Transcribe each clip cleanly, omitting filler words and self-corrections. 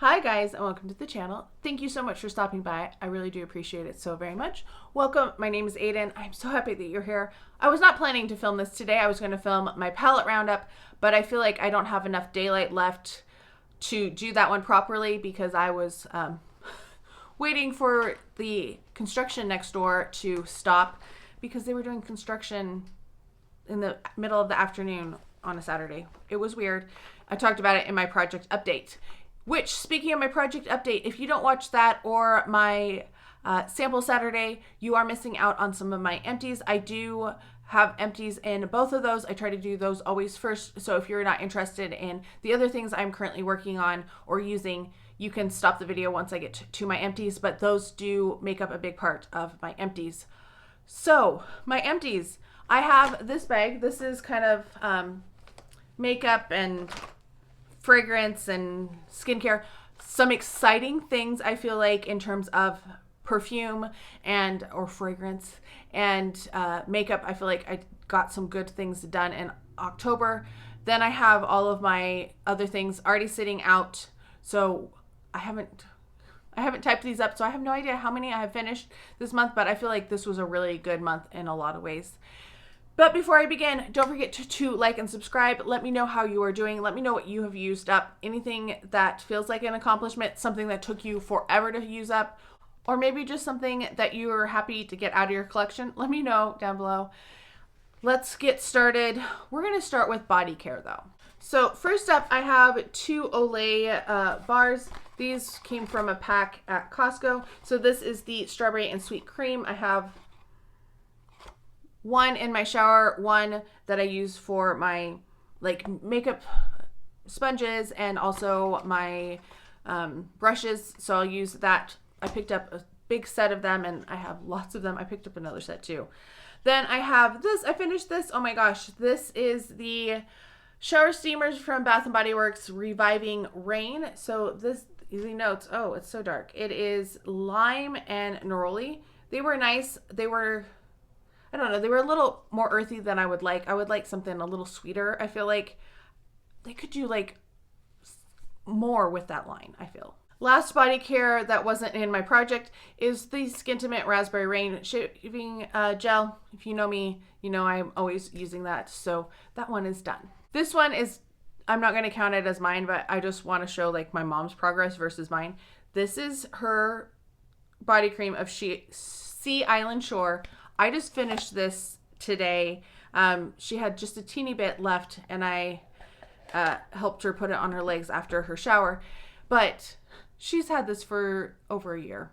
Hi guys, and welcome to the channel. Thank you so much for stopping by. I really do appreciate it so very much. Welcome, my name is Aiden. I'm so happy that you're here. I was not planning to film this today. I was going to film my palette roundup, but I feel like I don't have enough daylight left to do that one properly because I was waiting for the construction next door to stop because they were doing construction in the middle of the afternoon on a Saturday. It was weird. I talked about it in my project update. Which, speaking of my project update, if you don't watch that or my sample Saturday, you are missing out on some of my empties. I do have empties in both of those. I try to do those always first. So if you're not interested in the other things I'm currently working on or using, you can stop the video once I get to my empties. But those do make up a big part of my empties. So my empties, I have this bag. This is kind of makeup and fragrance and skincare. Some exciting things I feel like in terms of perfume and or fragrance and makeup. I feel like I got some good things done in October. Then I have all of my other things already sitting out. So I haven't typed these up, so I have no idea how many I have finished this month, but I feel like this was a really good month in a lot of ways. But before I begin, don't forget to like and subscribe. Let me know how you are doing. Let me know what you have used up. Anything that feels like an accomplishment, something that took you forever to use up, or maybe just something that you are happy to get out of your collection. Let me know down below. Let's get started. We're going to start with body care though. So first up, I have two Olay bars. These came from a pack at Costco. So this is the strawberry and sweet cream. I have one in my shower, one that I use for my like makeup sponges and also my brushes. So I'll use that. I picked up a big set of them and I have lots of them. I picked up another set too. Then I have this. I finished this. Oh my gosh. This is the shower steamers from Bath & Body Works Reviving Rain. So this, easy notes. Oh, it's so dark. It is lime and neroli. They were nice. They were, I don't know, they were a little more earthy than I would like. I would like something a little sweeter. I feel like they could do like more with that line, I feel. Last body care that wasn't in my project is the Skintimate Raspberry Rain Shaving Gel. If you know me, you know I'm always using that. So that one is done. This one is, I'm not going to count it as mine, but I just want to show like my mom's progress versus mine. This is her body cream of Sea Island Shore. I just finished this today. She had just a teeny bit left and I helped her put it on her legs after her shower. But she's had this for over a year.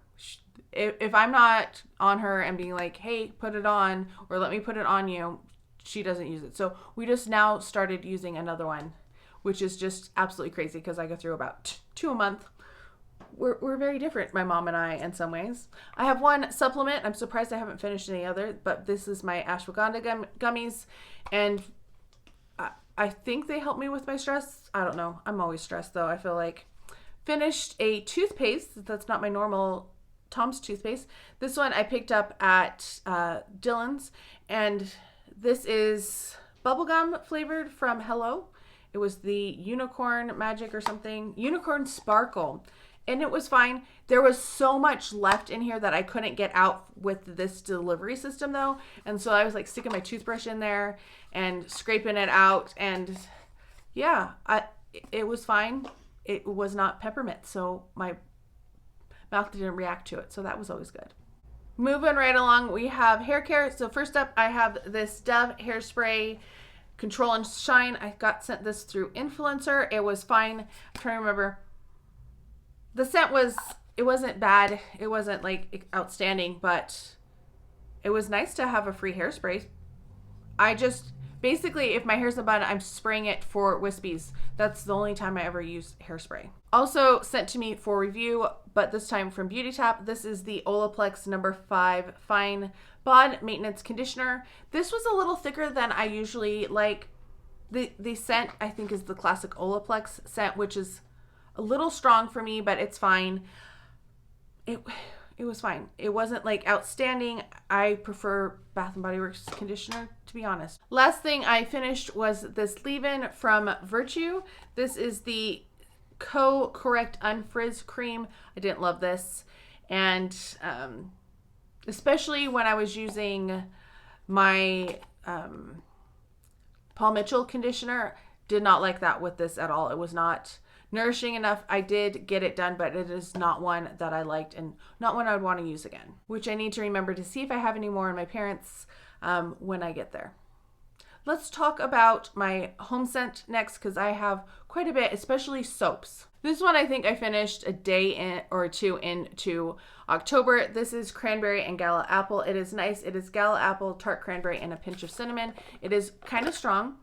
If I'm not on her and being like, hey, put it on or let me put it on you, she doesn't use it. So we just now started using another one, which is just absolutely crazy because I go through about 2 a month. We're very different, my mom and I, in some ways. I have one supplement. I'm surprised I haven't finished any other, but this is my ashwagandha gummies, and I think they help me with my stress. I don't know. I'm always stressed, though, I feel like. Finished a toothpaste. That's not my normal Tom's toothpaste. This one I picked up at Dillon's, and this is bubblegum flavored from Hello. It was the Unicorn Magic or something. Unicorn Sparkle. And it was fine. There was so much left in here that I couldn't get out with this delivery system though. And so I was like sticking my toothbrush in there and scraping it out. And yeah, it was fine. It was not peppermint. So my mouth didn't react to it. So that was always good. Moving right along, we have hair care. So first up, I have this Dove hairspray Control and Shine. I got sent this through Influencer. It was fine. I'm trying to remember. The scent it wasn't bad. It wasn't like outstanding, but it was nice to have a free hairspray. I just, basically, if my hair's in a bun, I'm spraying it for wispies. That's the only time I ever use hairspray. Also sent to me for review, but this time from Beauty Tap. This is the Olaplex No. 5 Fine Bod Maintenance Conditioner. This was a little thicker than I usually like. The scent, I think, is the classic Olaplex scent, which is a little strong for me, but it's fine. It was fine. It wasn't like outstanding. I prefer Bath & Body Works conditioner, to be honest. Last thing I finished was this leave-in from Virtue. This is the Correct Unfrizz cream. I didn't love this. And especially when I was using my Paul Mitchell conditioner, did not like that with this at all. It was not nourishing enough. I did get it done, but it is not one that I liked and not one I would want to use again, which I need to remember to see if I have any more in my parents' when I get there. Let's talk about my home scent next, because I have quite a bit, especially soaps. This one I think I finished a day in or two into October. This is cranberry and gala apple. It is nice. It is gala apple, tart cranberry, and a pinch of cinnamon. It is kind of strong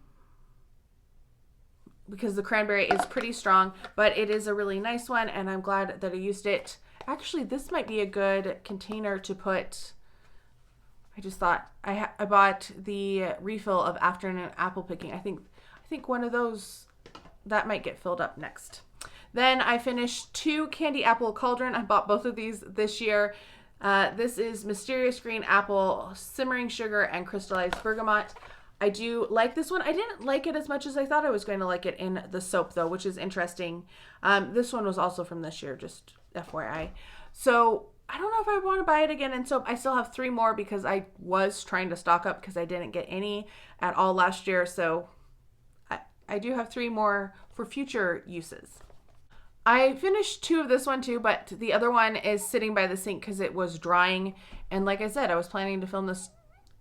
because the cranberry is pretty strong, but it is a really nice one, and I'm glad that I used it. Actually, this might be a good container to put. I just thought I bought the refill of afternoon apple picking. I think one of those that might get filled up next. Then I finished 2 candy apple cauldron. I bought both of these this year. This is mysterious green apple, simmering sugar, and crystallized bergamot. I do like this one. I didn't like it as much as I thought I was going to like it in the soap though, which is interesting. This one was also from this year, just FYI. So I don't know if I want to buy it again in soap. I still have 3 more because I was trying to stock up because I didn't get any at all last year. So I do have 3 more for future uses. I finished 2 of this one too, but the other one is sitting by the sink because it was drying. And like I said, I was planning to film this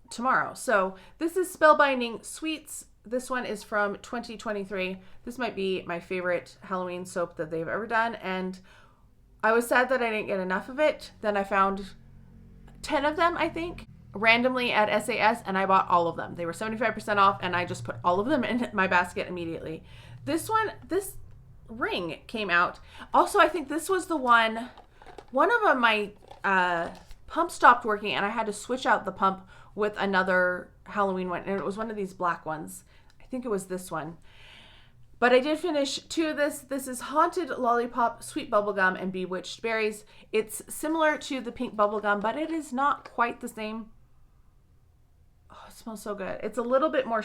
tomorrow. So this is Spellbinding Sweets. This one is from 2023. This might be my favorite Halloween soap that they've ever done. And I was sad that I didn't get enough of it. Then I found 10 of them, I think, randomly at SAS, and I bought all of them. They were 75% off, and I just put all of them in my basket immediately. This ring came out. Also, I think this was the one of them, my pump stopped working, and I had to switch out the pump with another Halloween one, and it was one of these black ones. I think it was this one. But I did finish 2 of this. This is Haunted Lollipop, Sweet Bubblegum, and Bewitched Berries. It's similar to the pink bubblegum, but it is not quite the same. Oh, it smells so good. It's a little bit more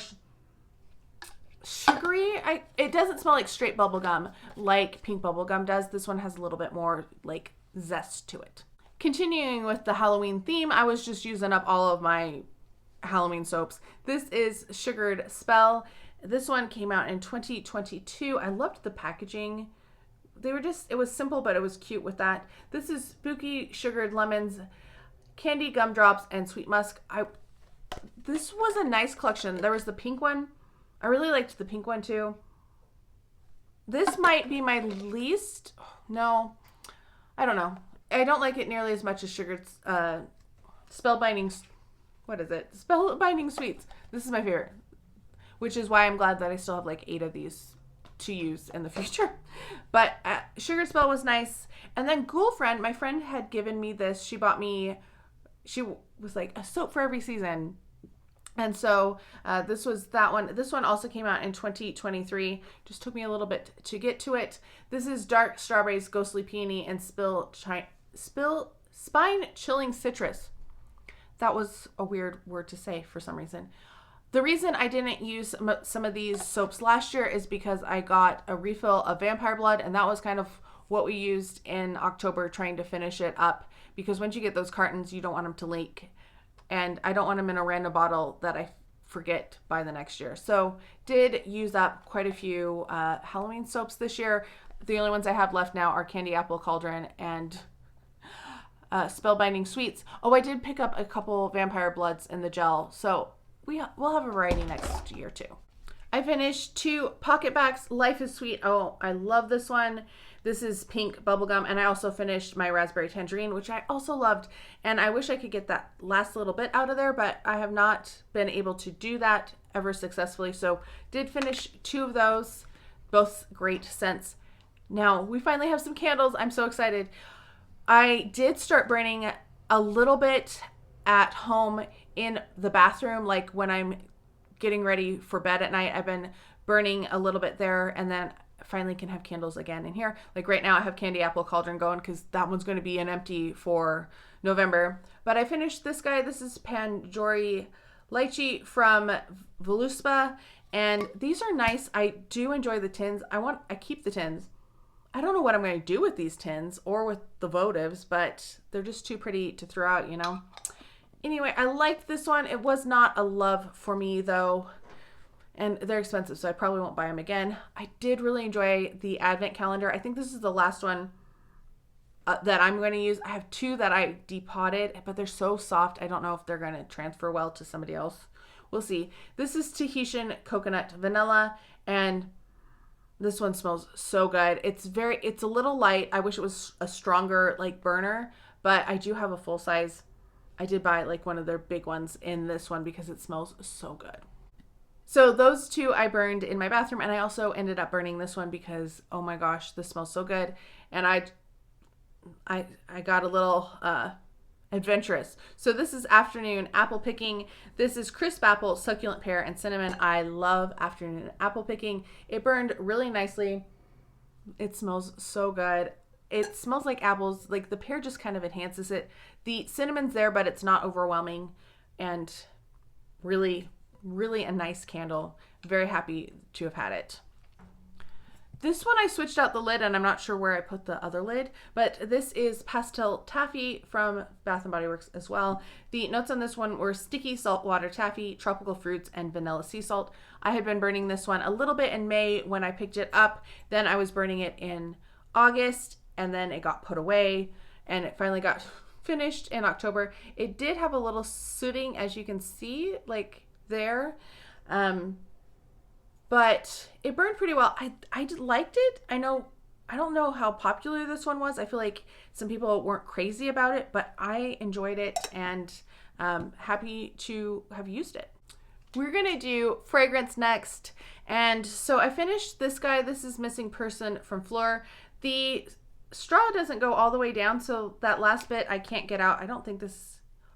sugary. It doesn't smell like straight bubblegum like pink bubblegum does. This one has a little bit more like zest to it. Continuing with the Halloween theme, I was just using up all of my Halloween soaps. This is Sugared Spell. This one came out in 2022. I loved the packaging. It was simple, but it was cute with that. This is Spooky Sugared Lemons, Candy Gumdrops, and Sweet Musk. This was a nice collection. There was the pink one. I really liked the pink one too. This might be my least. No, I don't know. I don't like it nearly as much as Sugared Spellbinding. What is it? Spellbinding Sweets. This is my favorite, which is why I'm glad that I still have like 8 of these to use in the future. But Sugar Spell was nice. And then Girlfriend, my friend had given me this. She was like, a soap for every season. And so this was that one. This one also came out in 2023. Just took me a little bit to get to it. This is Dark Strawberries, Ghostly Peony, and Spine Chilling Citrus. That was a weird word to say for some reason. The reason I didn't use some of these soaps last year is because I got a refill of Vampire Blood, and that was kind of what we used in October trying to finish it up, because once you get those cartons, you don't want them to leak. And I don't want them in a random bottle that I forget by the next year. So did use up quite a few Halloween soaps this year. The only ones I have left now are Candy Apple Cauldron and Spellbinding Sweets. Oh, I did pick up a couple Vampire Bloods in the gel. So we'll have a variety next year too. I finished 2 Pocket Backs, Life is Sweet. Oh, I love this one. This is pink bubblegum, and I also finished my raspberry tangerine, which I also loved, and I wish I could get that last little bit out of there, but I have not been able to do that ever successfully, so did finish 2 of those, both great scents. Now, we finally have some candles. I'm so excited. I did start burning a little bit at home in the bathroom, like when I'm getting ready for bed at night. I've been burning a little bit there, and then finally can have candles again in here. Like right now I have Candy Apple Cauldron going because that one's going to be an empty for November. But I finished this guy. This is Panjori Lychee from Voluspa, and these are nice. I do enjoy the tins. I keep the tins. I don't know what I'm going to do with these tins or with the votives, but they're just too pretty to throw out, you know? Anyway, I liked this one. It was not a love for me though. And they're expensive, so I probably won't buy them again. I did really enjoy the advent calendar. I think this is the last one that I'm going to use. I have two that I depotted, but they're so soft. I don't know if they're going to transfer well to somebody else. We'll see. This is Tahitian Coconut Vanilla, and this one smells so good. It's a little light. I wish it was a stronger like burner, but I do have a full size. I did buy like one of their big ones in this one because it smells so good. So those two I burned in my bathroom, and I also ended up burning this one because, oh my gosh, this smells so good. And I got a little adventurous. So this is afternoon apple picking. This is crisp apple, succulent pear, and cinnamon. I love afternoon apple picking. It burned really nicely. It smells so good. It smells like apples. Like the pear just kind of enhances it. The cinnamon's there, but it's not overwhelming. And really, really a nice candle. Very happy to have had it. This one I switched out the lid, and I'm not sure where I put the other lid, but this is Pastel Taffy from Bath & Body Works as well. The notes on this one were sticky saltwater taffy, tropical fruits, and vanilla sea salt. I had been burning this one a little bit in May when I picked it up. Then I was burning it in August, and then it got put away, and it finally got finished in October. It did have a little sooting, as you can see, like there. But it burned pretty well. I liked it. I don't know how popular this one was. I feel like some people weren't crazy about it, but I enjoyed it and happy to have used it. We're going to do fragrance next. And so I finished this guy. This is Missing Person from Fleur. The straw doesn't go all the way down, so that last bit I can't get out. I don't think this...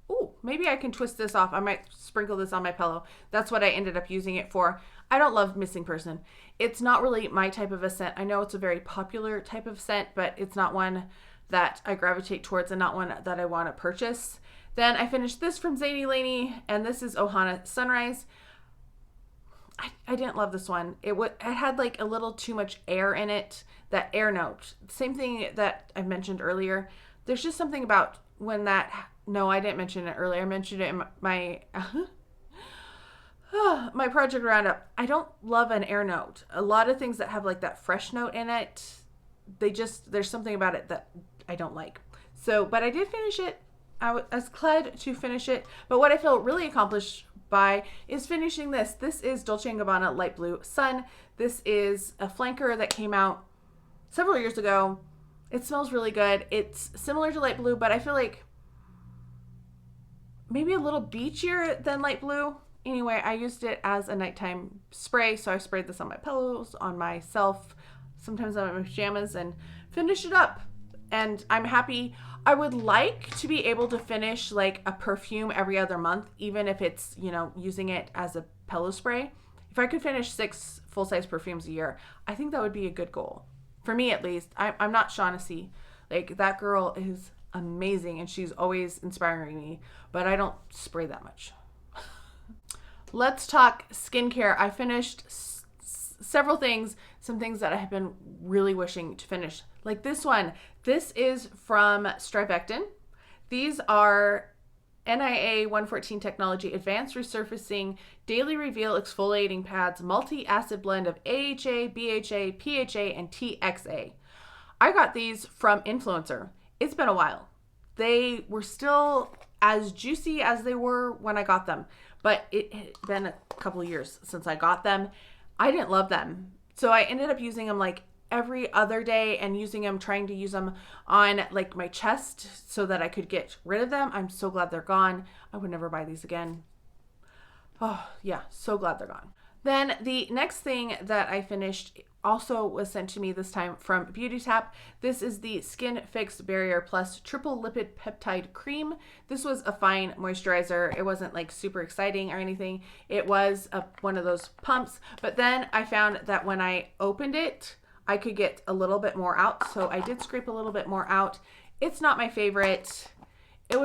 Oh, maybe I can twist this off. I might sprinkle this on my pillow. That's what I ended up using it for. I don't love Missing Person. It's not really my type of a scent. I know it's a very popular type of scent, but it's not one that I gravitate towards and not one that I want to purchase. Then I finished this from Zadie Laney, and this is Ohana Sunrise. I didn't love this one. It had like a little too much air in it, that air note. Same thing that I mentioned earlier. There's just something about when that... No, I didn't mention it earlier. I mentioned it in my my project roundup. I don't love an air note. A lot of things that have like that fresh note in it, there's something about it that I don't like. So, but I did finish it. I was glad to finish it. But what I feel really accomplished by is finishing this. This is Dolce & Gabbana Light Blue Sun. This is a flanker that came out several years ago. It smells really good. It's similar to Light Blue, but I feel like maybe a little beachier than Light Blue. Anyway, I used it as a nighttime spray, so I sprayed this on my pillows, on myself, sometimes on my pajamas, and finished it up. And I'm happy. I would like to be able to finish like a perfume every other month, even if it's, you know, using it as a pillow spray. If I could finish 6 full-size perfumes a year, I think that would be a good goal. For me, at least. I'm not Shaughnessy. Like, that girl is amazing, and she's always inspiring me, but I don't spray that much. Let's talk skincare. I finished several things, some things that I have been really wishing to finish. Like this one. This is from Strivectin. These are NIA 114 technology advanced resurfacing daily reveal exfoliating pads, multi-acid blend of AHA, BHA, PHA, and TXA. I got these from Influencer. It's been a while. They were still as juicy as they were when I got them, but it had been a couple of years since I got them. I didn't love them. So I ended up using them like every other day and trying to use them on like my chest so that I could get rid of them. I'm so glad they're gone. I would never buy these again. Oh yeah, so glad they're gone. Then the next thing that I finished also was sent to me this time from Beauty Tap. This is the Skin Fix Barrier Plus Triple Lipid Peptide Cream. This was a fine moisturizer. It wasn't like super exciting or anything. It was one of those pumps, but then I found that when I opened it, I could get a little bit more out. So I did scrape a little bit more out. It's not my favorite. It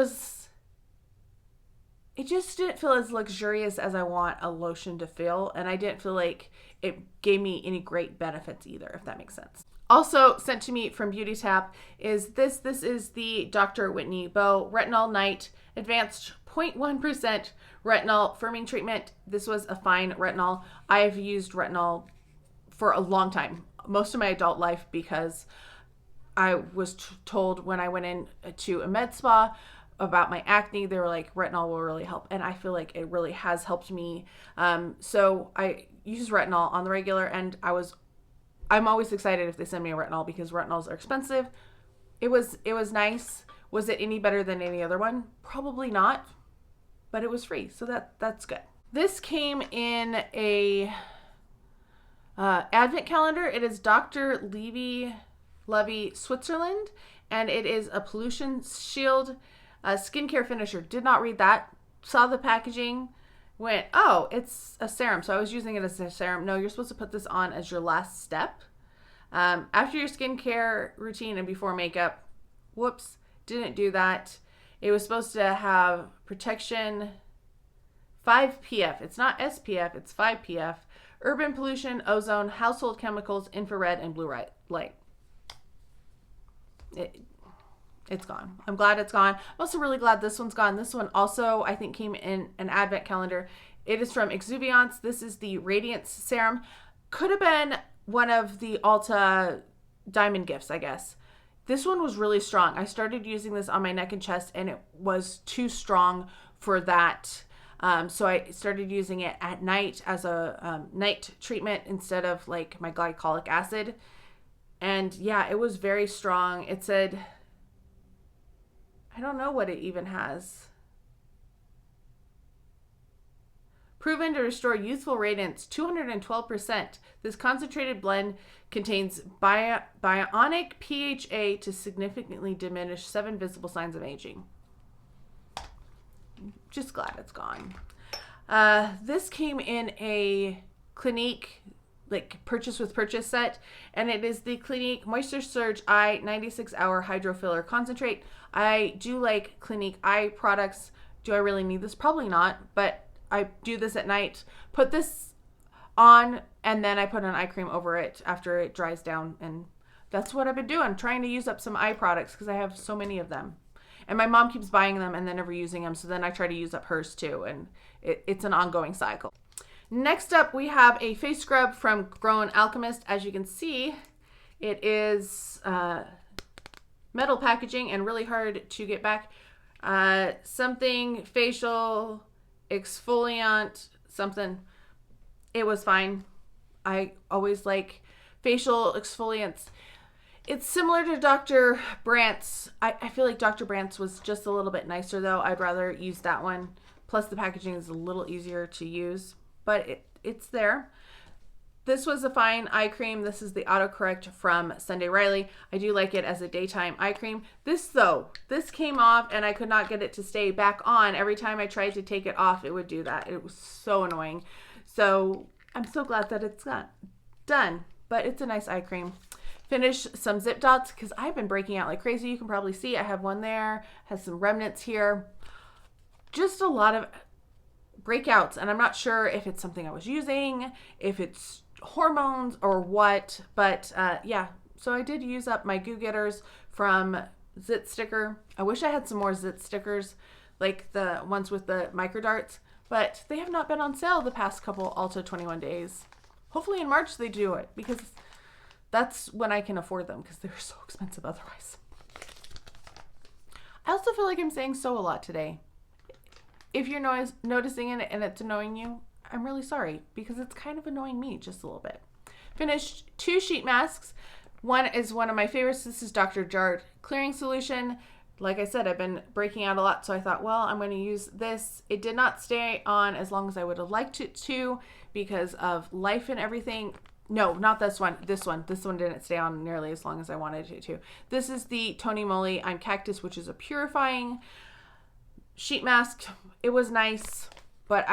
just didn't feel as luxurious as I want a lotion to feel, and I didn't feel like it gave me any great benefits either, if that makes sense. Also sent to me from Beauty Tap is this. This is the Dr. Whitney Bow Retinol Night Advanced 0.1% Retinol Firming Treatment. This was a fine retinol. I've used retinol for a long time, most of my adult life, because I was told when I went in to a med spa about my acne, they were like, retinol will really help. And I feel like it really has helped me. So I use retinol on the regular, and I'm always excited if they send me a retinol because retinols are expensive. It was nice. Was it any better than any other one? Probably not, but it was free. So that's good. This came in a advent calendar. It is Dr. Levy Switzerland, and it is a pollution shield skincare finisher. Did not read that. Saw the packaging, went, oh, it's a serum. So I was using it as a serum. No, you're supposed to put this on as your last step. After your skincare routine and before makeup. Whoops, didn't do that. It was supposed to have protection 5 PF. It's not SPF, it's 5 PF. Urban pollution, ozone, household chemicals, infrared, and blue light. It's gone. I'm glad it's gone. I'm also really glad this one's gone. This one also, I think, came in an advent calendar. It is from Exuviance. This is the Radiance Serum. Could have been one of the Ulta diamond gifts, I guess. This one was really strong. I started using this on my neck and chest, and it was too strong for that. So I started using it at night as a night treatment instead of like my glycolic acid. And yeah, it was very strong. It said, I don't know what it even has. Proven to restore youthful radiance, 212%. This concentrated blend contains bionic PHA to significantly diminish 7 visible signs of aging. Just glad it's gone. This came in a Clinique purchase with purchase set, and it is the Clinique Moisture Surge Eye 96 Hour Hydro Filler Concentrate. I do like Clinique eye products. Do I really need this? Probably not, but I do this at night. Put this on, and then I put an eye cream over it after it dries down, and that's what I've been doing, trying to use up some eye products because I have so many of them. And my mom keeps buying them and then never using them, so then I try to use up hers too, and it's an ongoing cycle. Next up, we have a face scrub from Grown Alchemist. As you can see, it is metal packaging and really hard to get back. Something facial exfoliant, something. It was fine. I always like facial exfoliants. It's similar to Dr. Brandt's. I feel like Dr. Brandt's was just a little bit nicer though. I'd rather use that one. Plus the packaging is a little easier to use, but it's there. This was a fine eye cream. This is the autocorrect from Sunday Riley. I do like it as a daytime eye cream. This came off and I could not get it to stay back on. Every time I tried to take it off, it would do that. It was so annoying. So I'm so glad that it's done, but it's a nice eye cream. Finish some zip dots because I've been breaking out like crazy. You can probably see I have one there, has some remnants here. Just a lot of breakouts, and I'm not sure if it's something I was using, if it's hormones or what, but yeah. So I did use up my Goo Getters from Zit Sticker. I wish I had some more Zit stickers, like the ones with the micro darts, but they have not been on sale the past couple Ulta 21 days. Hopefully in March they do it, because that's when I can afford them, because they're so expensive otherwise. I also feel like I'm saying so a lot today. If you're noticing it and it's annoying you, I'm really sorry, because it's kind of annoying me just a little bit. Finished 2 sheet masks. One is one of my favorites. This is Dr. Jart Clearing Solution. Like I said, I've been breaking out a lot, so I thought, well, I'm going to use this. It did not stay on as long as I would have liked it to because of life and everything. No, not this one. This one didn't stay on nearly as long as I wanted it to. This is the Tony Moly I'm Cactus, which is a purifying sheet mask. It was nice, but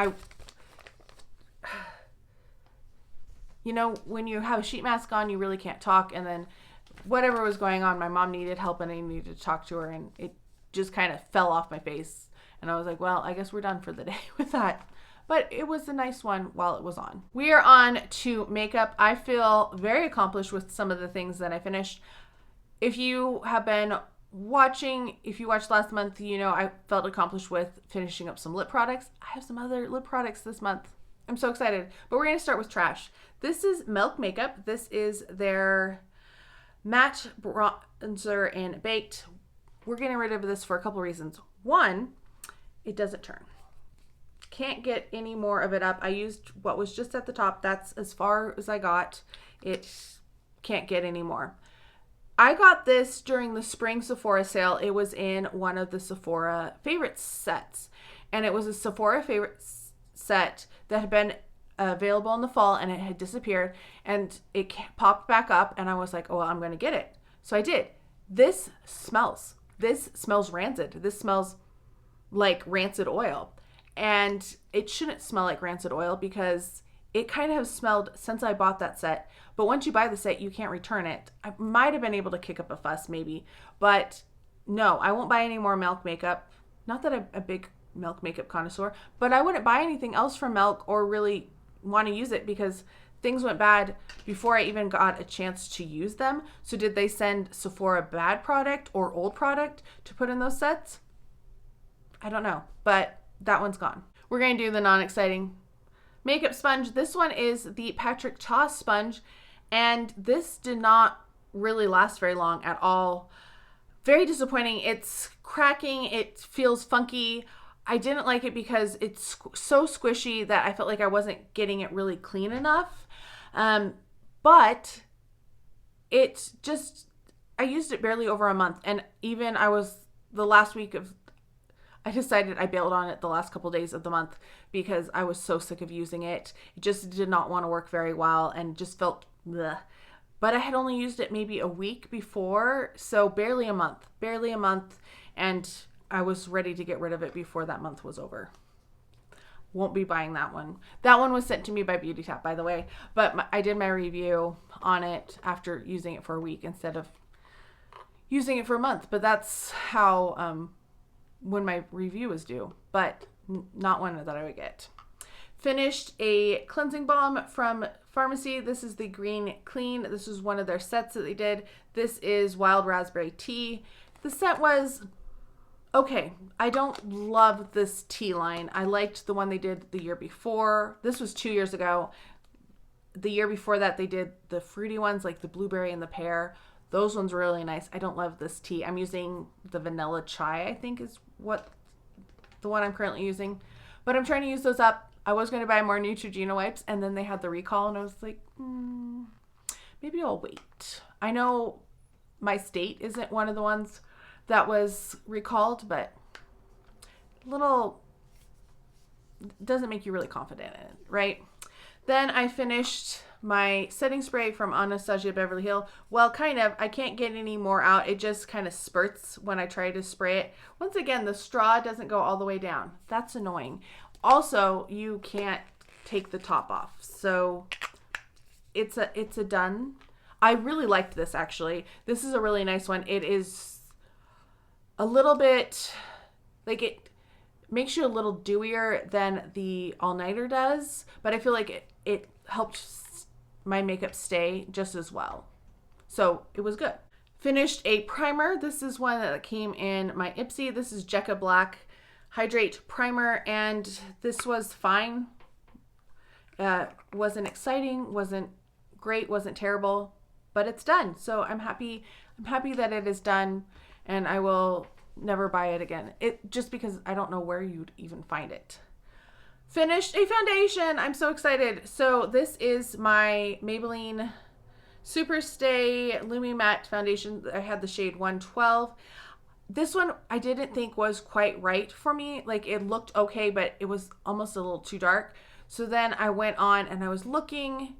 when you have a sheet mask on, you really can't talk. And then whatever was going on, my mom needed help and I needed to talk to her, and it just kind of fell off my face. And I was like, well, I guess we're done for the day with that. but it was a nice one while it was on. We are on to makeup. I feel very accomplished with some of the things that I finished. If you have been watching, if you watched last month, you know I felt accomplished with finishing up some lip products. I have some other lip products this month. I'm so excited. But we're going to start with trash. This is Milk Makeup. This is their matte bronzer and baked. We're getting rid of this for a couple reasons. One, it doesn't turn. Can't get any more of it up. I used what was just at the top. That's as far as I got. It can't get any more. I got this during the spring Sephora sale. It was in one of the Sephora favorite sets. And it was a Sephora favorite set that had been available in the fall and it had disappeared. And it popped back up and I was like, oh, well, I'm going to get it. So I did. This smells rancid. This smells like rancid oil. And it shouldn't smell like rancid oil because it kind of has smelled since I bought that set. But once you buy the set, you can't return it. I might have been able to kick up a fuss maybe. But no, I won't buy any more Milk makeup. Not that I'm a big Milk makeup connoisseur, but I wouldn't buy anything else from Milk or really want to use it because things went bad before I even got a chance to use them. So did they send Sephora bad product or old product to put in those sets? I don't know, but that one's gone. We're going to do the non-exciting makeup sponge. This one is the Patrick Ta sponge, and this did not really last very long at all. Very disappointing. It's cracking. It feels funky. I didn't like it because it's so squishy that I felt like I wasn't getting it really clean enough. But it just, I used it barely over a month, and even the last week of, I decided I bailed on it the last couple days of the month because I was so sick of using it. It just did not want to work very well and just felt bleh. But I had only used it maybe a week before, so barely a month, and I was ready to get rid of it before that month was over. Won't be buying that one. That one was sent to me by Beauty Tap, by the way, but I did my review on it after using it for a week instead of using it for a month. But that's how when my review was due, but not one that I would get. Finished a cleansing balm from Pharmacy. This is the Green Clean. This is one of their sets that they did. This is Wild Raspberry Tea. The set was okay. I don't love this tea line. I liked the one they did the year before. This was 2 years ago. The year before that, they did the fruity ones like the blueberry and the pear. Those ones were really nice. I don't love this tea. I'm using the vanilla chai, I think is what the one I'm currently using. But I'm trying to use those up. I was going to buy more Neutrogena wipes, and then they had the recall, and I was like, maybe I'll wait. I know my state isn't one of the ones that was recalled, but doesn't make you really confident in it, right? Then I finished my setting spray from Anastasia Beverly Hills. Well, kind of. I can't get any more out. It just kind of spurts when I try to spray it. Once again, the straw doesn't go all the way down. That's annoying. Also, you can't take the top off. So it's a done. I really liked this, actually. This is a really nice one. It is a little bit, like, it makes you a little dewier than the all-nighter does, but I feel like it helped my makeup stay just as well. So it was good. Finished a primer. This is one that came in my Ipsy. This is Jecca Black Hydrate Primer, and this was fine. Wasn't exciting, wasn't great, wasn't terrible, but it's done. So I'm happy that it is done, and I will never buy it again. Just because I don't know where you'd even find it. Finished a foundation. I'm so excited. So this is my Maybelline Superstay Lumi Matte Foundation. I had the shade 112. This one I didn't think was quite right for me. Like, it looked okay, but it was almost a little too dark. So then I went on and I was looking.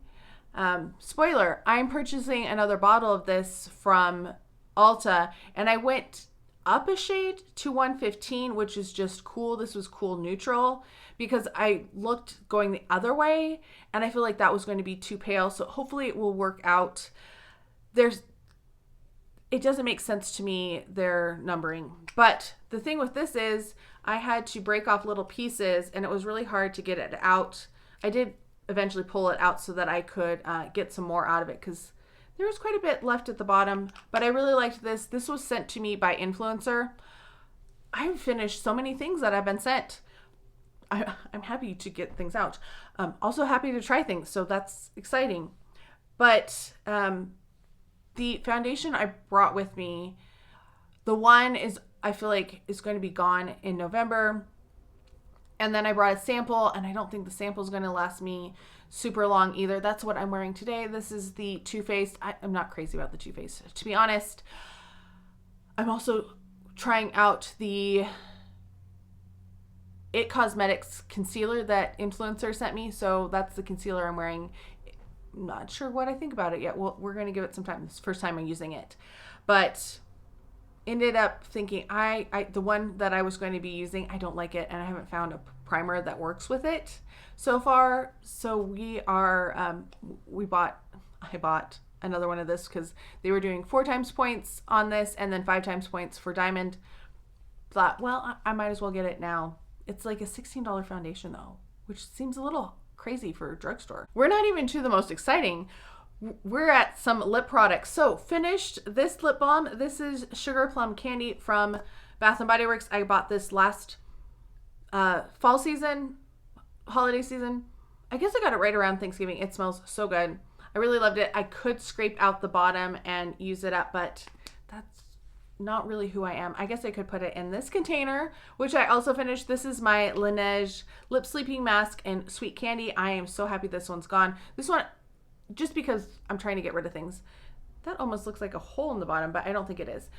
Spoiler, I'm purchasing another bottle of this from Ulta, and I went up a shade to 115, which is just cool. This was cool neutral, because I looked going the other way and I feel like that was going to be too pale. So hopefully it will work out. it doesn't make sense to me, their numbering. But the thing with this is I had to break off little pieces and it was really hard to get it out. I did eventually pull it out so that I could get some more out of it because there was quite a bit left at the bottom. But I really liked this. This was sent to me by influencer. I've finished so many things that I've been sent. I'm happy to get things out. Also happy to try things, so that's exciting. But the foundation I brought with me, the one is, I feel like is going to be gone in November. And then I brought a sample, and I don't think the sample is going to last me super long either. That's what I'm wearing today. This is the Too Faced. I'm not crazy about the Too Faced, to be honest. I'm also trying out the It Cosmetics concealer that influencer sent me. So that's the concealer I'm wearing. I'm not sure what I think about it yet. Well, we're going to give it some time. This is the first time I'm using it. But ended up thinking the one that I was going to be using, I don't like it, and I haven't found a primer that works with it so far. So I bought another one of this because they were doing 4 times points on this and then 5 times points for diamond. Thought, well, I might as well get it now. It's like a $16 foundation though, which seems a little crazy for a drugstore. We're not even to the most exciting. We're at some lip products. So finished this lip balm. This is Sugar Plum Candy from Bath & Body Works. I bought this last fall season, holiday season. I guess I got it right around Thanksgiving. It smells so good. I really loved it. I could scrape out the bottom and use it up, but that's not really who I am. I guess I could put it in this container, which I also finished. This is my Laneige Lip Sleeping Mask and Sweet Candy. I am so happy this one's gone. This one, just because I'm trying to get rid of things. That almost looks like a hole in the bottom, but I don't think it is.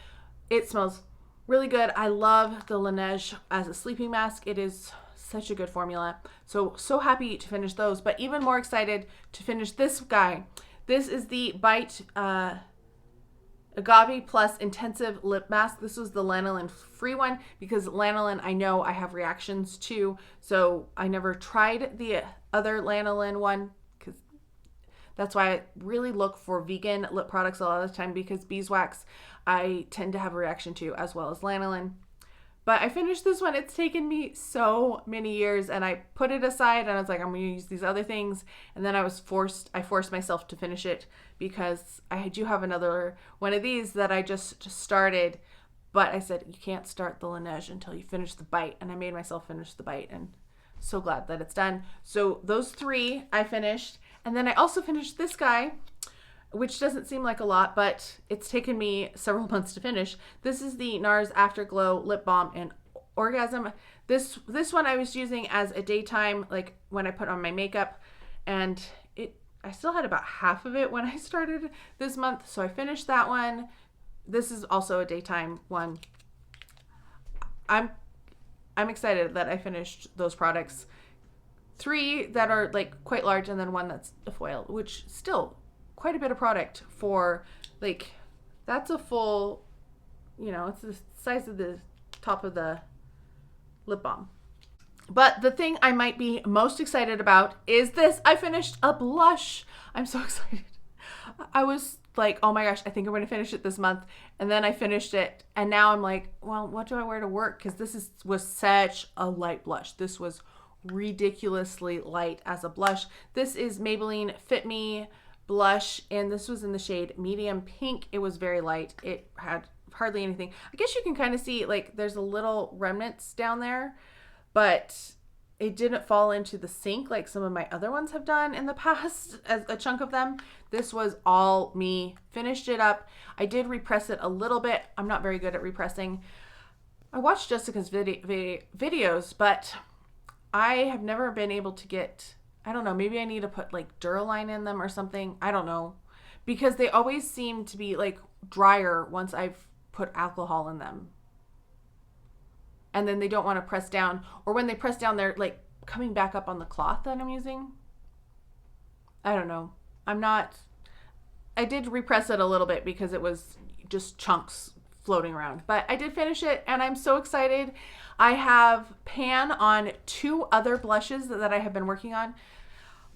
It smells really good. I love the Laneige as a sleeping mask. It is such a good formula. So happy to finish those, but even more excited to finish this guy. This is the Bite Agave Plus Intensive Lip Mask. This was the lanolin free one because lanolin I know I have reactions to, so I never tried the other lanolin one because that's why I really look for vegan lip products a lot of the time, because beeswax I tend to have a reaction to, as well as lanolin. But I finished this one. It's taken me so many years, and I put it aside and I was like, I'm going to use these other things. And then I forced myself to finish it because I do have another one of these that I just started. But I said, you can't start the Laneige until you finish the Bite. And I made myself finish the Bite, and so glad that it's done. So those 3 I finished. And then I also finished this guy, which doesn't seem like a lot, but it's taken me several months to finish. This is the NARS Afterglow Lip Balm and Orgasm. This one I was using as a daytime, like when I put on my makeup, and I still had about half of it when I started this month, so I finished that one. This is also a daytime one. I'm excited that I finished those products. 3 that are like quite large, and then 1 that's a foil, which still quite a bit of product for, like, that's a full, it's the size of the top of the lip balm. But the thing I might be most excited about is this. I finished a blush. I'm so excited. I was like, oh my gosh, I think I'm going to finish it this month. And then I finished it. And now I'm like, well, what do I wear to work? Because this was such a light blush. This was ridiculously light as a blush. This is Maybelline Fit Me blush, and this was in the shade medium pink. It was very light. It had hardly anything. I guess you can kind of see, like, there's a little remnants down there, but it didn't fall into the sink like some of my other ones have done in the past, as a chunk of them. This was all me. Finished it up. I did repress it a little bit. I'm not very good at repressing. I watched Jessica's videos, but I have never been able to get, I don't know, maybe I need to put like Duraline in them or something. I don't know. Because they always seem to be like drier once I've put alcohol in them. And then they don't want to press down. Or when they press down, they're like coming back up on the cloth that I'm using. I don't know. I did repress it a little bit because it was just chunks floating around. But I did finish it, and I'm so excited. I have pan on 2 other blushes that I have been working on.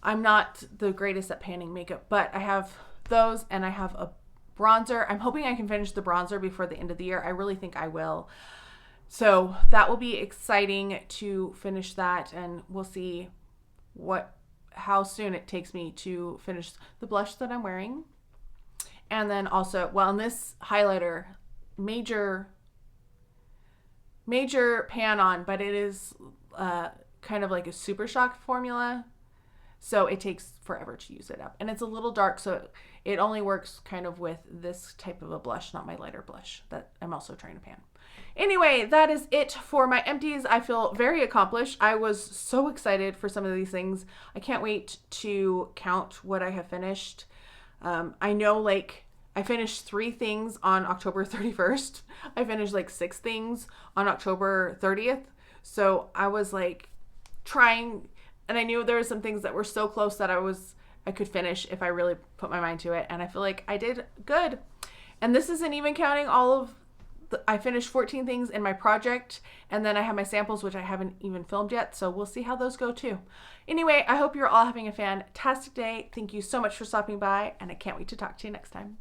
I'm not the greatest at panning makeup, but I have those, and I have a bronzer. I'm hoping I can finish the bronzer before the end of the year. I really think I will. So that will be exciting to finish that, and we'll see how soon it takes me to finish the blush that I'm wearing. And then also, well, in this highlighter, major pan on, but it is kind of like a Super Shock formula. So it takes forever to use it up. And it's a little dark, so it only works kind of with this type of a blush, not my lighter blush that I'm also trying to pan. Anyway, that is it for my empties. I feel very accomplished. I was so excited for some of these things. I can't wait to count what I have finished. I know, like, I finished 3 things on October 31st. I finished like 6 things on October 30th. So I was like trying, and I knew there were some things that were so close that I could finish if I really put my mind to it. And I feel like I did good. And this isn't even counting all of I finished 14 things in my project, and then I have my samples, which I haven't even filmed yet. So we'll see how those go too. Anyway, I hope you're all having a fantastic day. Thank you so much for stopping by, and I can't wait to talk to you next time.